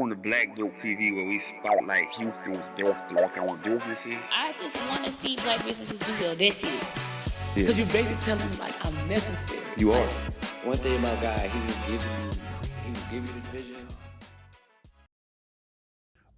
Welcome to Black Book TV, where we spotlight Houston's best black-owned businesses. I just want to see black businesses do well. That's it. Yeah. Because you're basically telling them, like, I'm necessary. You are. One thing about God, he will give you the vision.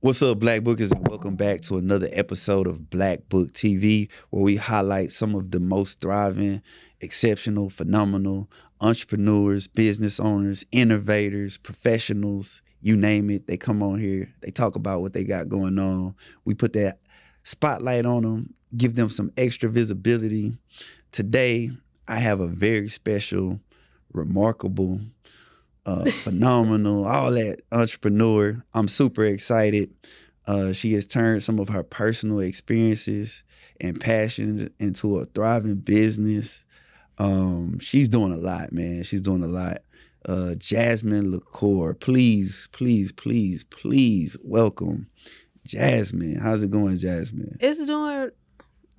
What's up, Black Bookers, and welcome back to another episode of Black Book TV, where we highlight some of the most thriving, exceptional, phenomenal entrepreneurs, business owners, innovators, professionals, you name it. They come on here, they talk about what they got going on. We put that spotlight on them, give them some extra visibility. Today, I have a very special, remarkable, phenomenal, all that entrepreneur. I'm super excited. She has turned some of her personal experiences and passions into a thriving business. She's doing a lot, man. She's doing a lot. Jazmine LaCour, please welcome Jazmine. How's it going, Jazmine?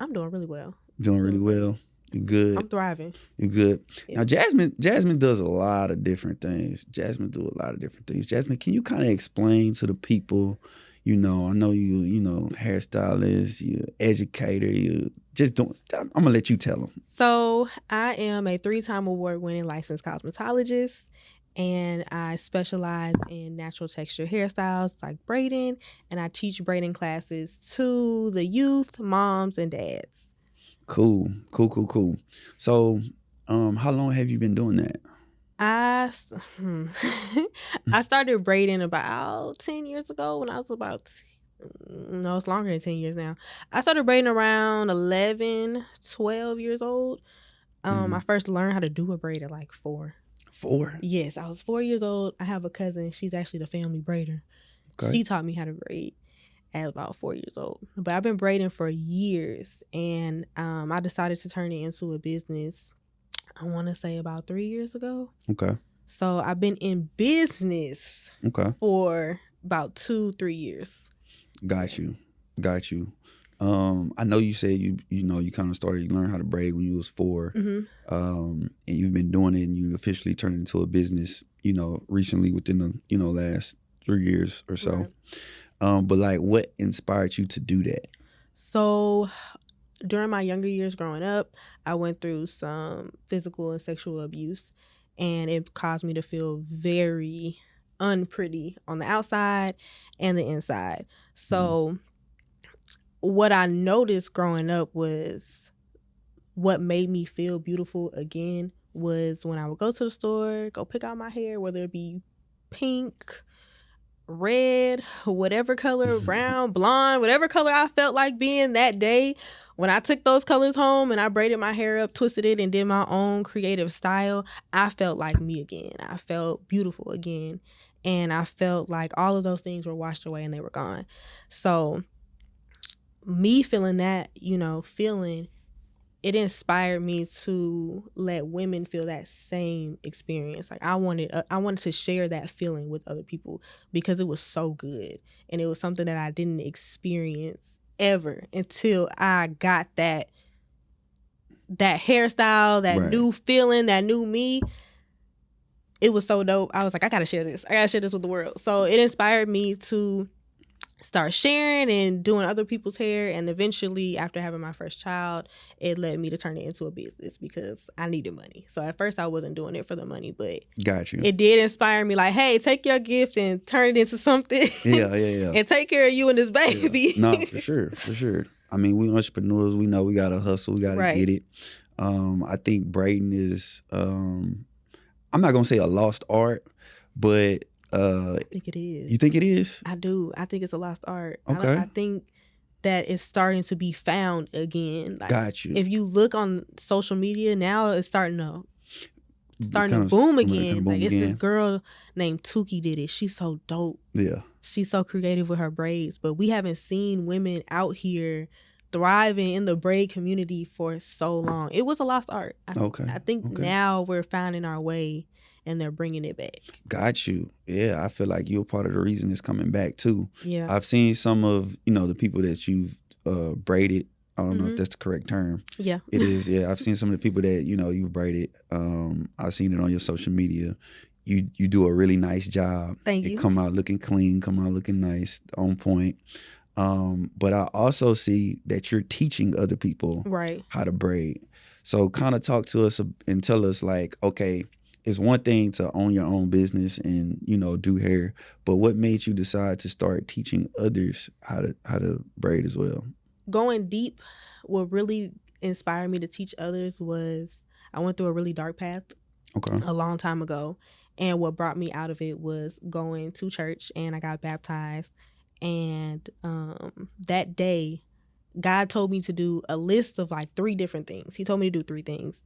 I'm doing really well. Doing really well. You good? I'm thriving. You good? Yeah. Now, Jazmine does a lot of different things. Jazmine, can you kind of explain to the people, I know you hairstylist, you're educator, I'm going to let you tell them. So I am a 3-time award-winning licensed cosmetologist, and I specialize in natural texture hairstyles like braiding, and I teach braiding classes to the youth, moms, and dads. Cool. So, how long have you been doing that? I started braiding about 10 years ago when I was it's longer than 10 years now. I started braiding around 11, 12 years old. I first learned how to do a braid at like 4. 4? Yes, I was 4 years old. I have a cousin. She's actually the family braider. Okay. She taught me how to braid at about 4 years old. But I've been braiding for years, and I decided to turn it into a business, I want to say about 3 years ago. Okay. So I've been in business for about 2-3 years. Got you. I know you said you kind of started, you learned how to braid when you was 4. Mm-hmm. And you've been doing it, and you officially turned it into a business, recently within the, last 3 years or so. Right. But like, what inspired you to do that? So during my younger years growing up, I went through some physical and sexual abuse, and it caused me to feel very unpretty on the outside and the inside. So what I noticed growing up was what made me feel beautiful again was when I would go to the store, go pick out my hair, whether it be pink, red, whatever color, brown, blonde, whatever color I felt like being that day. When I took those colors home and I braided my hair up, twisted it, and did my own creative style, I felt like me again. I felt beautiful again. And I felt like all of those things were washed away and they were gone. So me feeling that, feeling, it inspired me to let women feel that same experience. Like I wanted to share that feeling with other people because it was so good. And it was something that I didn't experience ever until I got that hairstyle, that new feeling, that new me. It was so dope. I was like, I gotta share this with the world. So it inspired me to start sharing and doing other people's hair, and eventually after having my first child, it led me to turn it into a business because I needed money. So at first I wasn't doing it for the money, but Got you. It did inspire me, like, hey, take your gift and turn it into something. Yeah. And take care of you and this baby. Yeah. No, for sure. I mean, we entrepreneurs, we know we gotta hustle, we gotta get it. I think braiding is I'm not gonna say a lost art, but I think it is. You think it is? I do. I think it's a lost art. Okay. I think that it's starting to be found again. Like, Got you. If you look on social media now, it's starting to boom again. Like, it's this girl named Tuki did it. She's so dope. Yeah. She's so creative with her braids. But we haven't seen women out here thriving in the braid community for so long. It was a lost art. I think now we're finding our way and they're bringing it back. Got you. Yeah, I feel like you're part of the reason it's coming back too. Yeah. I've seen some of, the people that you've braided. I don't know if that's the correct term. Yeah. It is. Yeah, I've seen some of the people that, you've braided. I've seen it on your social media. you do a really nice job. Thank you. It come out looking clean, come out looking nice, on point. But I also see that you're teaching other people how to braid. So kind of talk to us and tell us, like, okay, it's one thing to own your own business and, you know, do hair, but what made you decide to start teaching others how to braid as well? Going deep, what really inspired me to teach others was I went through a really dark path a long time ago. And what brought me out of it was going to church, and I got baptized. And that day, God told me to do a list of like 3 different things. He told me to do 3 things.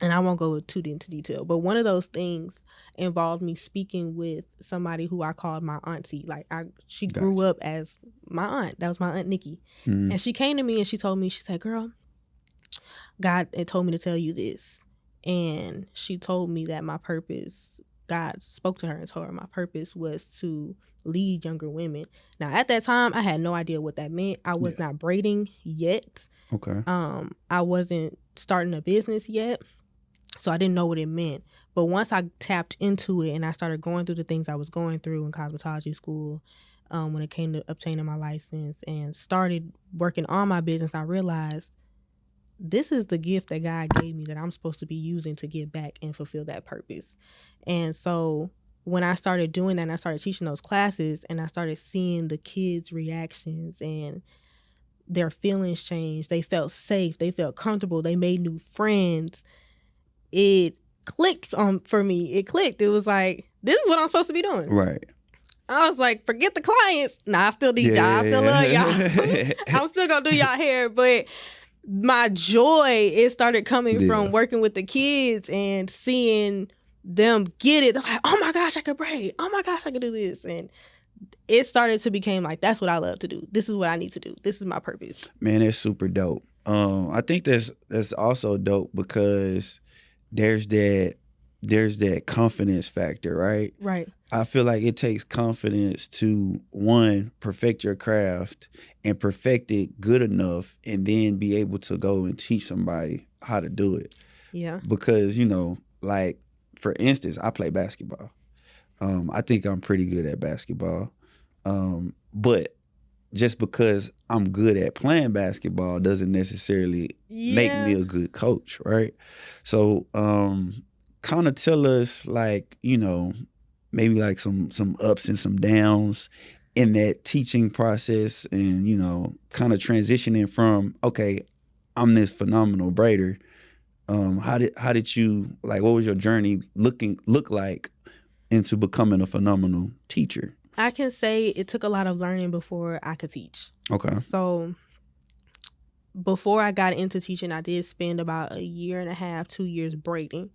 And I won't go too into detail, but one of those things involved me speaking with somebody who I called my auntie. Like she grew up as my aunt. That was my Aunt Nikki. Mm-hmm. And she came to me and she told me, she said, girl, God told me to tell you this. And she told me that my purpose, God spoke to her and told her my purpose was to lead younger women. Now, at that time, I had no idea what that meant. I was not braiding yet. Okay. I wasn't starting a business yet. So I didn't know what it meant. But once I tapped into it and I started going through the things I was going through in cosmetology school, when it came to obtaining my license and started working on my business, I realized this is the gift that God gave me that I'm supposed to be using to give back and fulfill that purpose. And so when I started doing that and I started teaching those classes and I started seeing the kids' reactions and their feelings change, they felt safe, they felt comfortable, they made new friends. It clicked for me. It clicked. It was like, this is what I'm supposed to be doing. Right. I was like, forget the clients. Nah, I still need y'all. I still love y'all. I'm still going to do y'all hair. But my joy, it started coming from working with the kids and seeing them get it. They're like, oh my gosh, I could braid. Oh my gosh, I could do this. And it started to become like, that's what I love to do. This is what I need to do. This is my purpose. Man, that's super dope. I think that's also dope because there's that confidence factor, right? Right. I feel like it takes confidence to, one, perfect your craft and perfect it good enough and then be able to go and teach somebody how to do it. Yeah. Because, you know, like, for instance, I play basketball. I think I'm pretty good at basketball. But just because I'm good at playing basketball doesn't necessarily make me a good coach, right? So kind of tell us, like, you know, maybe like some ups and some downs in that teaching process and, you know, kind of transitioning from, okay, I'm this phenomenal braider. How did you, like, what was your journey look like into becoming a phenomenal teacher? I can say it took a lot of learning before I could teach. Okay. So before I got into teaching, I did spend about 1.5 years, 2 years braiding.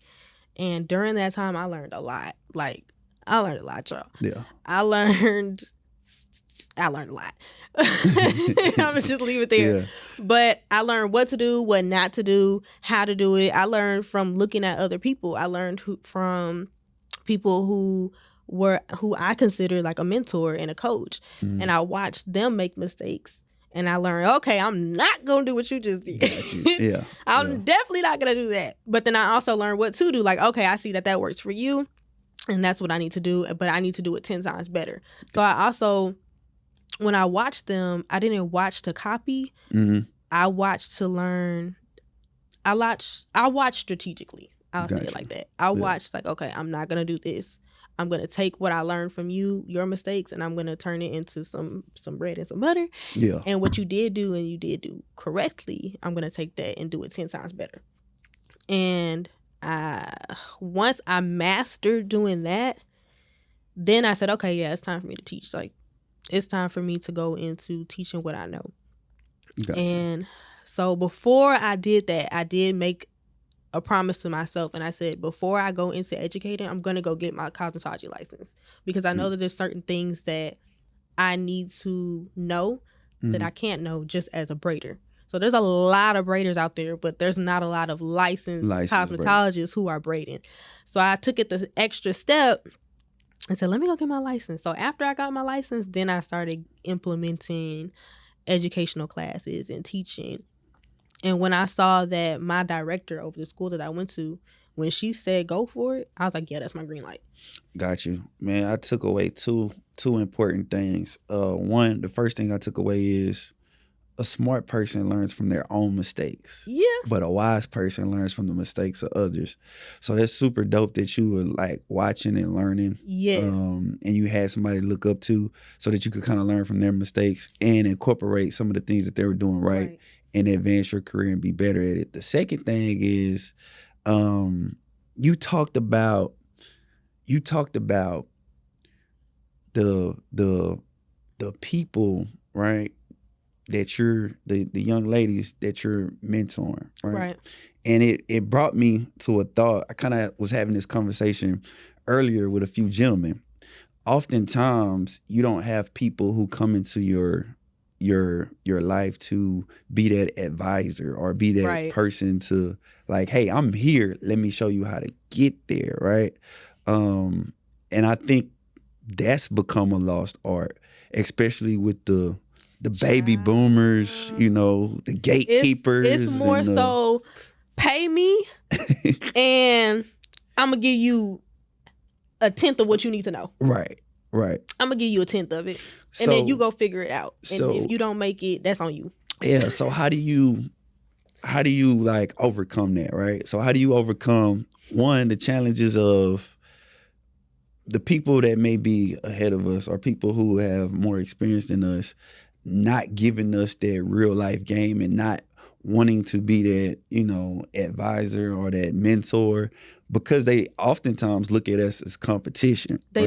And during that time, I learned a lot. Like, I learned a lot, y'all. Yeah. I learned a lot. I'm gonna just leave it there. Yeah. But I learned what to do, what not to do, how to do it. I learned from looking at other people. I learned from people who I consider like a mentor and a coach. And I watched them make mistakes. And I learned, okay, I'm not going to do what you just did. Yeah. I'm definitely not going to do that. But then I also learned what to do. Like, okay, I see that works for you. And that's what I need to do. But I need to do it 10 times better. So I also, when I watched them, I didn't watch to copy. Mm-hmm. I watched to learn. I watched strategically. I'll say it like that. I watched like, okay, I'm not going to do this. I'm going to take what I learned from you, your mistakes, and I'm going to turn it into some bread and some butter. Yeah. And what you did do and you did do correctly, I'm going to take that and do it 10 times better. And once I mastered doing that, then I said, okay, yeah, it's time for me to teach. Like, it's time for me to go into teaching what I know. Gotcha. And so before I did that, I did make a promise to myself, and I said, before I go into educating, I'm going to go get my cosmetology license, because I know that there's certain things that I need to know that I can't know just as a braider. So there's a lot of braiders out there, but there's not a lot of licensed cosmetologists who are braiding. So I took it the extra step and said, let me go get my license. So after I got my license, then I started implementing educational classes and teaching. And when I saw that my director over the school that I went to, when she said go for it, I was like, yeah, that's my green light. Got you. Man, I took away two important things. One, the first thing I took away is a smart person learns from their own mistakes. Yeah. But a wise person learns from the mistakes of others. So that's super dope that you were like watching and learning. Yes. And you had somebody to look up to so that you could kind of learn from their mistakes and incorporate some of the things that they were doing right and advance your career and be better at it. The second thing is you talked about the people, right? That you're the young ladies that you're mentoring, right? And it brought me to a thought. I kind of was having this conversation earlier with a few gentlemen. Oftentimes, you don't have people who come into your life to be that advisor or be that person to like, hey, I'm here. Let me show you how to get there, right? And I think that's become a lost art, especially with the baby boomers, you know, the gatekeepers. It's more so pay me and I'm going to give you a tenth of what you need to know. Right. I'm going to give you a tenth of it. And then you go figure it out. And if you don't make it, that's on you. Yeah. So how do you like overcome that, right? So how do you overcome, one, the challenges of the people that may be ahead of us or people who have more experience than us, not giving us that real life game and not wanting to be that, you know, advisor or that mentor because they oftentimes look at us as competition. They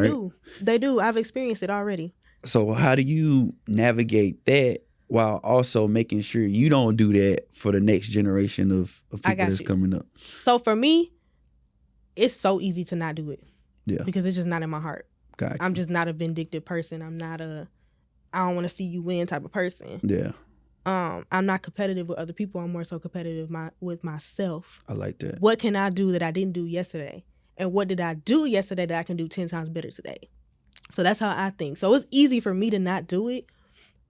do. I've experienced it already. So how do you navigate that while also making sure you don't do that for the next generation of people that's coming up? So for me, it's so easy to not do it. Yeah. Because it's just not in my heart. Gotcha. I'm just not a vindictive person. I'm not I don't want to see you win type of person. Yeah. I'm not competitive with other people. I'm more so competitive with myself. I like that. What can I do that I didn't do yesterday? And what did I do yesterday that I can do 10 times better today? So that's how I think. So it's easy for me to not do it,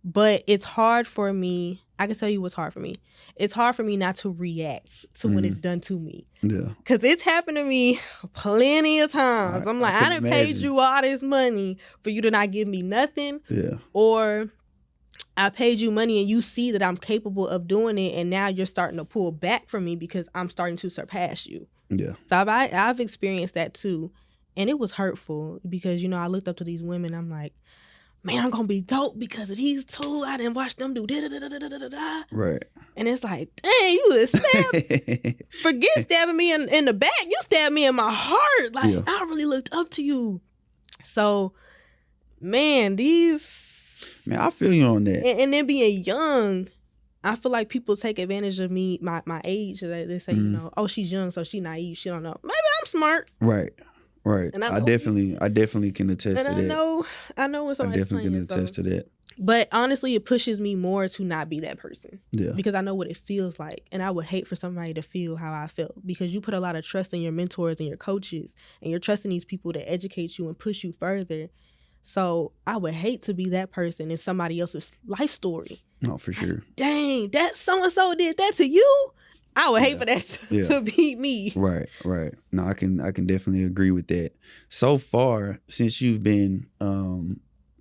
but it's hard for me. I can tell you what's hard for me. It's hard for me not to react to when it's done to me. Yeah. Because it's happened to me plenty of times. I'm like, I done paid you all this money for you to not give me nothing. Yeah. Or I paid you money and you see that I'm capable of doing it and now you're starting to pull back from me because I'm starting to surpass you. Yeah. So I've experienced that too. And it was hurtful because, you know, I looked up to these women. I'm like, man, I'm going to be dope because of these two. I didn't watch them do da-da-da-da-da-da-da. Right. And it's like, dang, you was forget stabbing me in the back. You stabbed me in my heart. Like, I really looked up to you. So, man, Man, I feel you on that. And then being young, I feel like people take advantage of me, my age. They say, you know, oh, she's young, so she's naive. She don't know. Maybe I'm smart. Right. And I definitely can attest to that. I know when somebody's definitely can attest to that. But honestly, it pushes me more to not be that person. Yeah. Because I know what it feels like. And I would hate for somebody to feel how I felt. Because you put a lot of trust in your mentors and your coaches. And you're trusting these people to educate you and push you further. So I would hate to be that person in somebody else's life story. No, for sure. Like, dang, that so-and-so did that to you? I would hate for that to be me. Right. No, I can definitely agree with that. So far, since you've been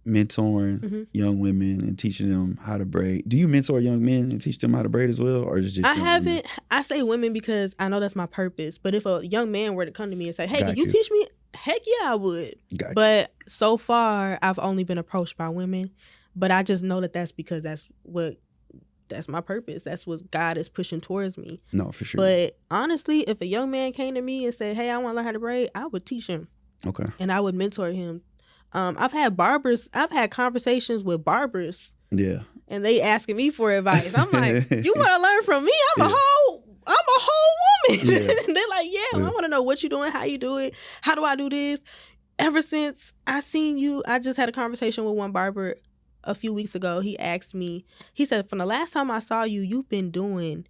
mentoring young women and teaching them how to braid, do you mentor young men and teach them how to braid as well, or is it just? I haven't. Women? I say women because I know that's my purpose. But if a young man were to come to me and say, "Hey, can you teach me?" Heck yeah, I would. But so far, I've only been approached by women. But I just know that that's because that's my purpose. That's what God is pushing towards me. No, for sure. But honestly, if a young man came to me and said, hey, I want to learn how to braid, I would teach him. Okay. And I would mentor him. I've had conversations with barbers. Yeah. And they asking me for advice. I'm like, you want to learn from me? I'm a whole woman. Yeah. They're like, I want to know what you're doing, how you do it, how do I do this? Ever since I seen you, I just had a conversation with one barber a few weeks ago. He asked me, he said, from the last time I saw you, you've been doing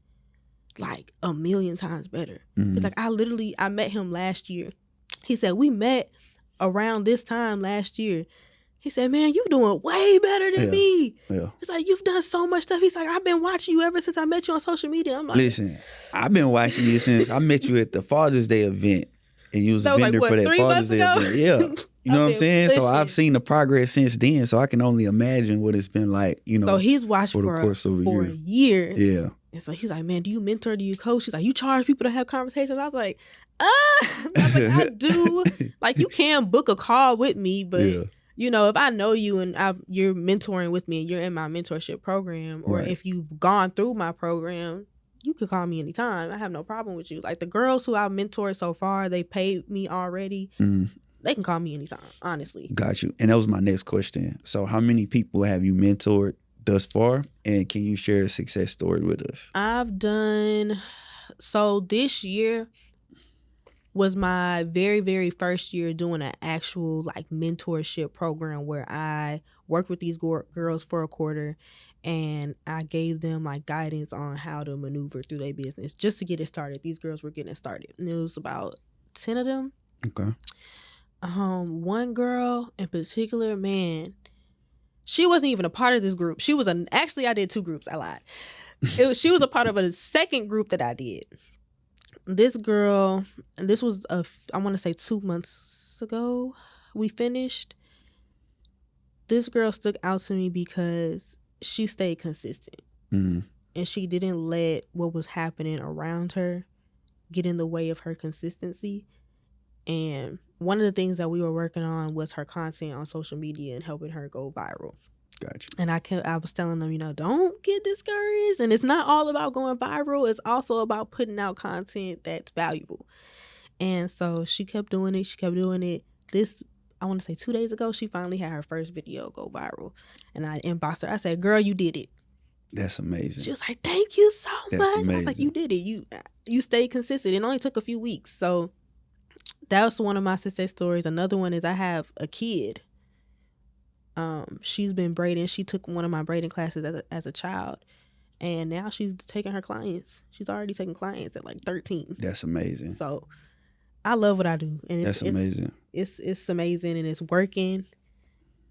like 1,000,000 times better. It's like, I met him last year. He said, we met around this time last year He said, man, you doing way better than me. Yeah. It's like, you've done so much stuff. He's like, I've been watching you ever since I met you on social media. I'm like, listen, I've been watching you since I met you at the Father's Day event. And you was a vendor for that 3 Father's months Day ago? event. Yeah. You know what I'm saying? pushing. So I've seen the progress since then. So I can only imagine what it's been like, you know. So he's watched for the course of a year. Yeah. And so he's like, man, do you mentor? Do you coach? He's like, you charge people to have conversations? I was like, I do. Like, you can book a call with me, but you know, if I know you and you're mentoring with me and you're in my mentorship program, or if you've gone through my program, you could call me anytime. I have no problem with you. Like, the girls who I've mentored so far, they paid me already. They can call me anytime, honestly. Got you. And that was my next question. So how many people have you mentored thus far? And can you share a success story with us? I've done, so this year was my very, very first year doing an actual like mentorship program where I worked with these girls for a quarter and I gave them like guidance on how to maneuver through their business just to get it started. These girls were getting started. And it was about 10 of them. Okay. One girl in particular, man, she wasn't even a part of this group. She was actually, I did 2 groups. I lied. She was a part of a second group that I did. This girl, and this was I want to say 2 months ago, we finished. This girl stuck out to me because she stayed consistent. And she didn't let what was happening around her get in the way of her consistency. And one of the things that we were working on was her content on social media and helping her go viral. Gotcha. And I was telling them, you know, don't get discouraged. And it's not all about going viral. It's also about putting out content that's valuable. And so she kept doing it. She kept doing it. This, I want to say 2 days ago, she finally had her first video go viral. And I inboxed her. I said, girl, you did it. That's amazing. She was like, thank you so much. Amazing. I was like, you did it. You stayed consistent. It only took a few weeks. So that was one of my success stories. Another one is I have a kid. She's been braiding. She took one of my braiding classes as a child, and now she's taking her clients. She's already taking clients at like 13. That's amazing. So I love what I do, and that's amazing. It's amazing, and it's working.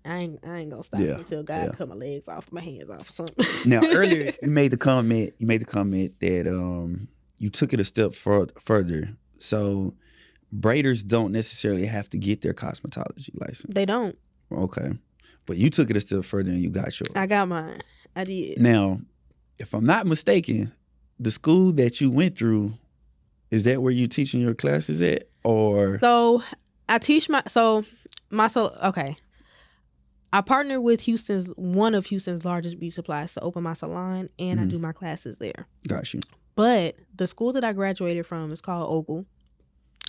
I ain't gonna stop until God cut my legs off, my hands off, or something. Now, earlier you made the comment that you took it a step further. So braiders don't necessarily have to get their cosmetology license. They don't. Okay. But you took it a step further and you got yours. I got mine. I did. Now, if I'm not mistaken, the school that you went through, is that where you teaching your classes at? Or so I teach okay. I partner with one of Houston's largest beauty supplies to open my salon, and I do my classes there. Got you. But the school that I graduated from is called Ogle,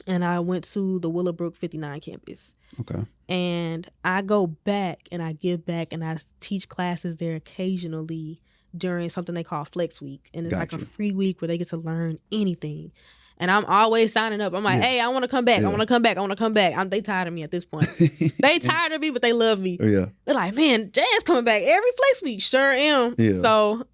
and I went to the Willowbrook 59 campus. Okay. And I go back and I give back and I teach classes there occasionally during something they call Flex Week. And it's like a free week where they get to learn anything. And I'm always signing up. I'm like, hey, I want to come back. I want to come back. I want to come back. They tired of me at this point. They tired of me, but they love me. Yeah. They're like, man, Jazz coming back every Flex Week. Sure am. Yeah. So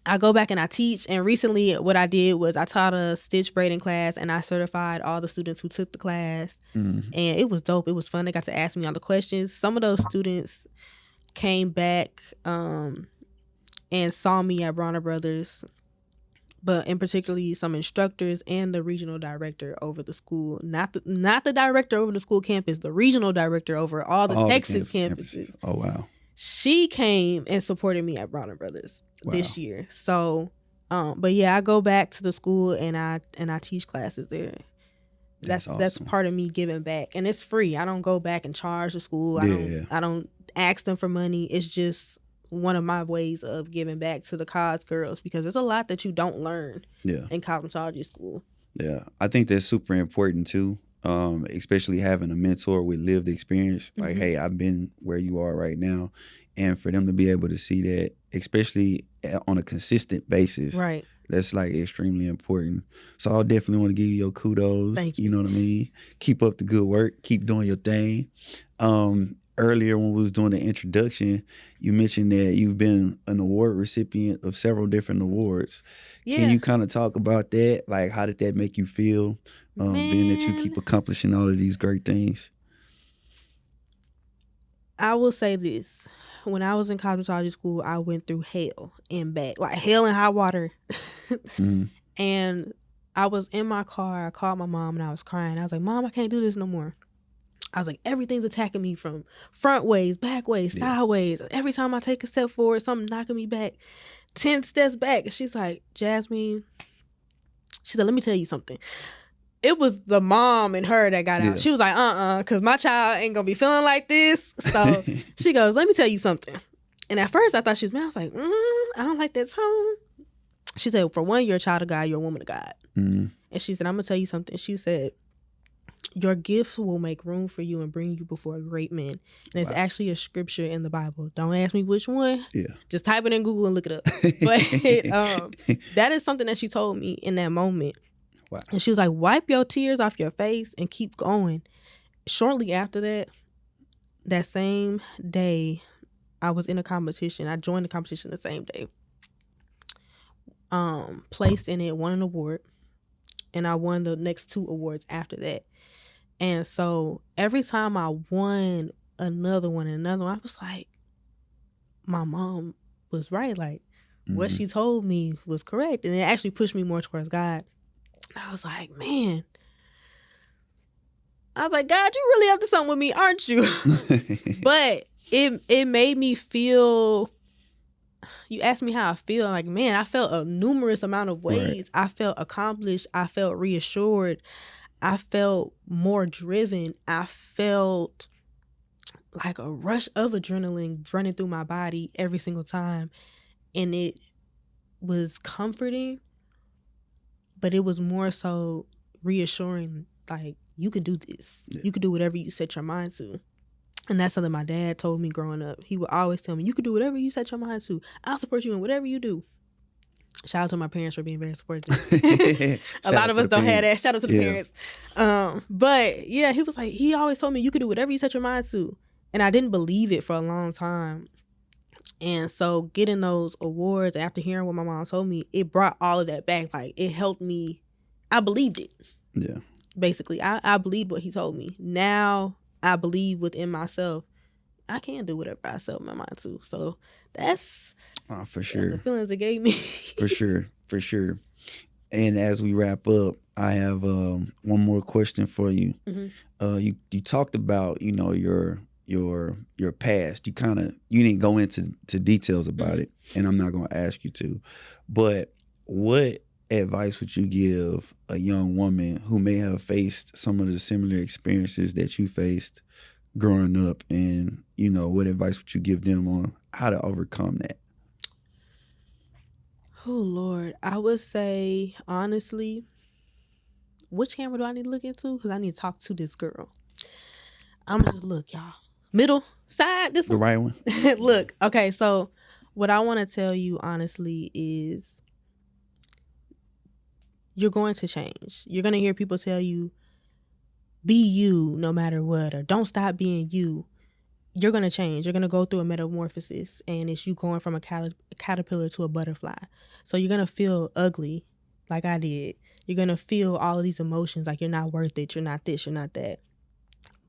I go back and I teach. And recently what I did was I taught a stitch braiding class and I certified all the students who took the class. And it was dope. It was fun. They got to ask me all the questions. Some of those students came back and saw me at Braider Brothers, but in particularly some instructors and the regional director over the school, not the director over the school campus, the regional director over all the Texas campuses. Oh, wow. She came and supported me at Braider Brothers this year. So, but yeah, I go back to the school and I teach classes there. That's awesome. That's part of me giving back, and it's free. I don't go back and charge the school. I don't ask them for money. It's just one of my ways of giving back to the cos girls, because there's a lot that you don't learn in cosmetology school. Yeah, I think that's super important too, especially having a mentor with lived experience. Like, hey, I've been where you are right now, and for them to be able to see that, especially on a consistent basis, right? That's like extremely important. So I'll definitely want to give you your kudos. Thank you. You know what I mean? Keep up the good work. Keep doing your thing. Earlier when we was doing the introduction, you mentioned that you've been an award recipient of several different awards. Yeah. Can you kind of talk about that? Like, how did that make you feel, being that you keep accomplishing all of these great things? I will say this. When I was in cosmetology school, I went through hell and back, like hell and high water. Mm. And I was in my car. I called my mom and I was crying. I was like, Mom, I can't do this no more. I was like, everything's attacking me from front ways, back ways, sideways. Every time I take a step forward, something knocking me back 10 steps back. And she's like, Jazmine, she said, let me tell you something. It was the mom and her that got out. She was like, because my child ain't going to be feeling like this. So she goes, let me tell you something. And at first I thought she was mad. I was like, I don't like that tone. She said, for one, you're a child of God, you're a woman of God. Mm-hmm. And she said, I'm going to tell you something. She said, your gifts will make room for you and bring you before great men. And it's actually a scripture in the Bible. Don't ask me which one. Yeah. Just type it in Google and look it up. But that is something that she told me in that moment. Wow. And she was like, wipe your tears off your face and keep going. Shortly after that, that same day, I was in a competition. I joined the competition the same day. Placed in it, won an award. And I won the next 2 awards after that. And so every time I won another one, I was like, my mom was right. Like, what she told me was correct. And it actually pushed me more towards God. I was like, man. I was like, God, you really up to something with me, aren't you? But it made me feel, you asked me how I feel. Like, man, I felt a numerous amount of ways. Right. I felt accomplished. I felt reassured. I felt more driven. I felt like a rush of adrenaline running through my body every single time. And it was comforting, but it was more so reassuring, like, you can do this. Yeah. You can do whatever you set your mind to. And that's something my dad told me growing up. He would always tell me, you can do whatever you set your mind to. I'll support you in whatever you do. Shout out to my parents for being very supportive. A lot of us don't have that. Shout out to the parents. But yeah, he was like, he always told me you could do whatever you set your mind to. And I didn't believe it for a long time. And so getting those awards after hearing what my mom told me, it brought all of that back. Like, it helped me. I believed it. Yeah. Basically, I believed what he told me. Now I believe within myself, I can do whatever I set my mind to. So that's for sure. That's the feelings it gave me. For sure. And as we wrap up, I have one more question for you. Mm-hmm. You talked about, you know, your past. You didn't go into details about it, and I'm not going to ask you to. But what advice would you give a young woman who may have faced some of the similar experiences that you faced growing up, and, you know, what advice would you give them on how to overcome that? Oh, Lord. I would say, honestly, which camera do I need to look into? Because I need to talk to this girl. I'm going to just look, y'all. Middle, side, this one? The right one. Look, okay, so what I want to tell you, honestly, is you're going to change. You're going to hear people tell you, be you no matter what, or don't stop being you. You're going to change. You're going to go through a metamorphosis, and it's you going from a caterpillar to a butterfly. So you're going to feel ugly like I did. You're going to feel all of these emotions like you're not worth it, you're not this, you're not that.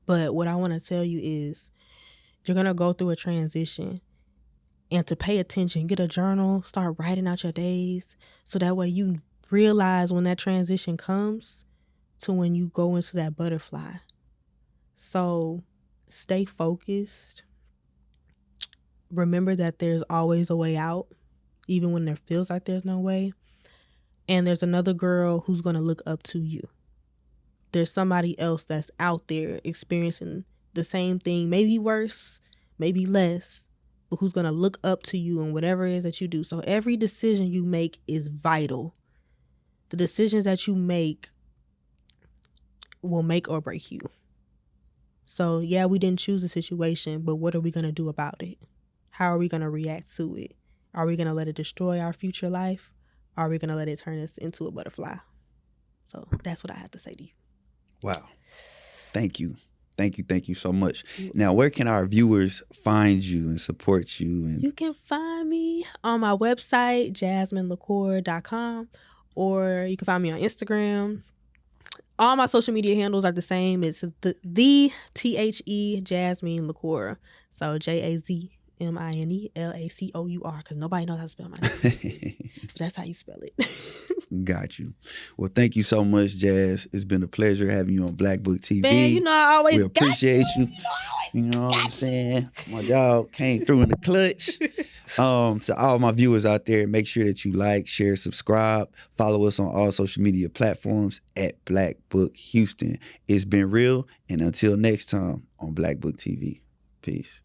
But what I want to tell you is you're going to go through a transition, and to pay attention, get a journal, start writing out your days, so that way you realize when that transition comes to when you go into that butterfly. So stay focused. Remember that there's always a way out, even when there feels like there's no way. And there's another girl who's going to look up to you. There's somebody else that's out there experiencing the same thing, maybe worse, maybe less, but who's going to look up to you in whatever it is that you do. So every decision you make is vital. The decisions that you make will make or break you. So yeah, we didn't choose the situation, but what are we going to do about it? How are we going to react to it? Are we going to let it destroy our future life? Or are we going to let it turn us into a butterfly? So that's what I have to say to you. Wow. Thank you. Thank you so much. Now, where can our viewers find you and support you? And you can find me on my website, JazmineLaCour.com, or you can find me on Instagram, all my social media handles are the same. It's the THE Jazmine LaCour. So JAZMINELACOUR, because nobody knows how to spell my name. But that's how you spell it. Got you. Well, thank you so much, Jazz. It's been a pleasure having you on Black Book TV. Man, you know I always we appreciate you. You know what I'm saying? My dog came through in the clutch. To all my viewers out there, make sure that you like, share, subscribe, follow us on all social media platforms at Black Book Houston. It's been real, and until next time on Black Book TV. Peace.